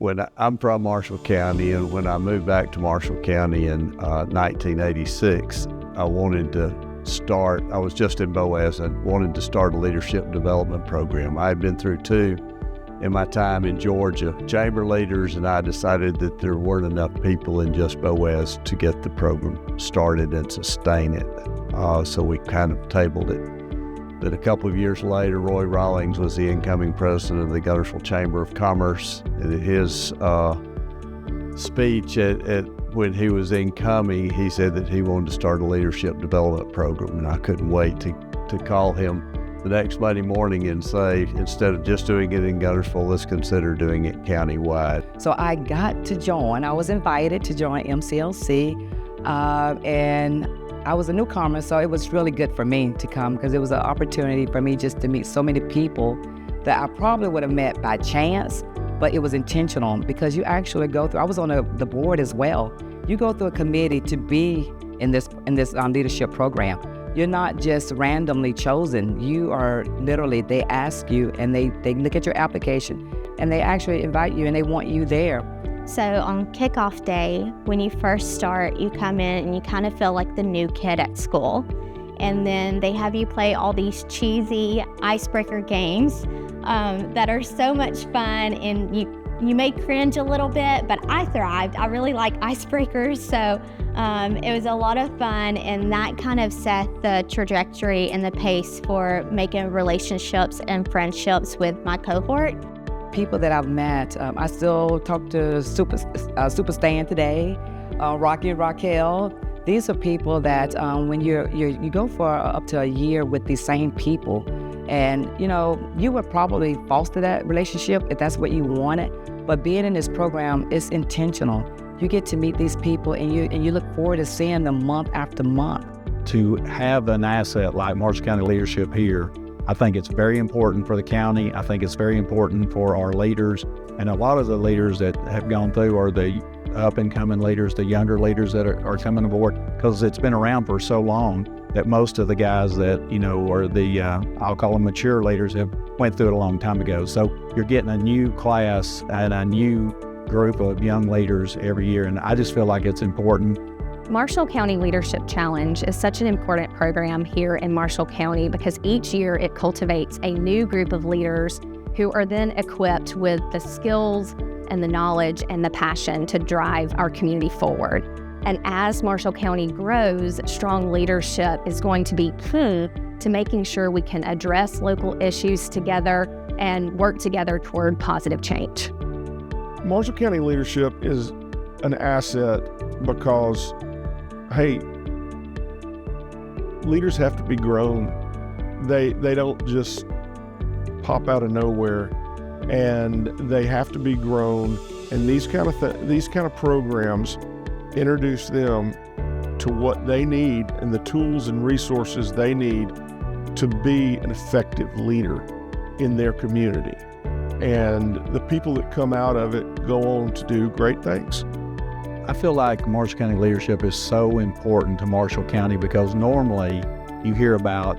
I'm from Marshall County, and when I moved back to Marshall County in 1986, I was just in Boaz and wanted to start a leadership development program. I had been through two in my time in Georgia, chamber leaders, and I decided that there weren't enough people in just Boaz to get the program started and sustain it. So we kind of tabled it. Then a couple of years later, Roy Rawlings was the incoming president of the Guntersville Chamber of Commerce. And his speech when he was incoming, he said that he wanted to start a leadership development program, and I couldn't wait to call him the next Monday morning and say, instead of just doing it in Guntersville, let's consider doing it countywide. So I got to join. I was invited to join MCLC, and I was a newcomer, so it was really good for me to come because it was an opportunity for me just to meet so many people that I probably would have met by chance, but it was intentional because you actually go through, I was on the board as well. You go through a committee to be in this leadership program. You're not just randomly chosen. You are literally, they ask you and they look at your application and they actually invite you and they want you there. So on kickoff day, when you first start, you come in and you kind of feel like the new kid at school. And then they have you play all these cheesy icebreaker games that are so much fun, and you may cringe a little bit, but I thrived. I really like icebreakers, so it was a lot of fun, and that kind of set the trajectory and the pace for making relationships and friendships with my cohort. People that I've met, I still talk to Super Stan today, Rocky and Raquel. These are people that when you go for up to a year with these same people, and you would probably foster that relationship if that's what you wanted. But being in this program is intentional. You get to meet these people, and you look forward to seeing them month after month. To have an asset like Marshall County leadership here, I think it's very important for the county. I think it's very important for our leaders. And a lot of the leaders that have gone through are the up-and-coming leaders, the younger leaders that are coming aboard, because it's been around for so long that most of the guys that, are the, I'll call them mature leaders, have went through it a long time ago. So you're getting a new class and a new group of young leaders every year, and I just feel like it's important. Marshall County Leadership Challenge is such an important program here in Marshall County because each year it cultivates a new group of leaders who are then equipped with the skills and the knowledge and the passion to drive our community forward. And as Marshall County grows, strong leadership is going to be key to making sure we can address local issues together and work together toward positive change. Marshall County leadership is an asset because, hey, leaders have to be grown. They don't just pop out of nowhere, and they have to be grown. And these kind of programs introduce them to what they need and the tools and resources they need to be an effective leader in their community. And the people that come out of it go on to do great things. I feel like Marshall County leadership is so important to Marshall County because normally you hear about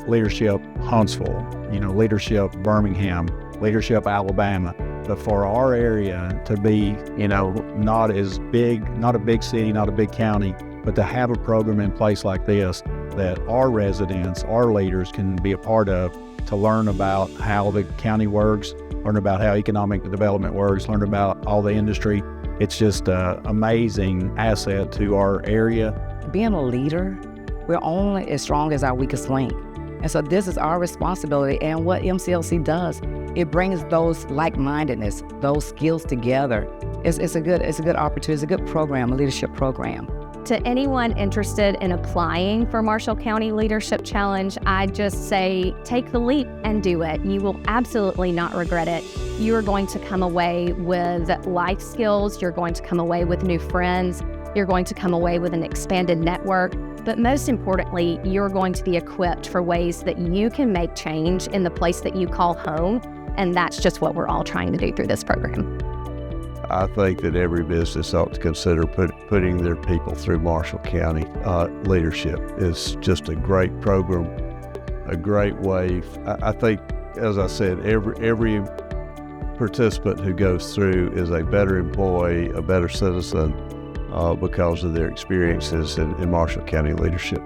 leadership Huntsville, leadership Birmingham, leadership Alabama. But for our area to be, not as big, not a big city, not a big county, but to have a program in place like this that our residents, our leaders can be a part of to learn about how the county works, learn about how economic development works, learn about all the industry. It's just an amazing asset to our area. Being a leader, we're only as strong as our weakest link. And so this is our responsibility. And what MCLC does, it brings those like-mindedness, those skills together. It's a good opportunity. It's a good program, a leadership program. To anyone interested in applying for Marshall County Leadership Challenge, I just say take the leap and do it. You will absolutely not regret it. You are going to come away with life skills. You're going to come away with new friends. You're going to come away with an expanded network. But most importantly, you're going to be equipped for ways that you can make change in the place that you call home. And that's just what we're all trying to do through this program. I think that every business ought to consider putting their people through Marshall County. Leadership is just a great program, a great way. I think, as I said, every participant who goes through is a better employee, a better citizen because of their experiences in Marshall County leadership.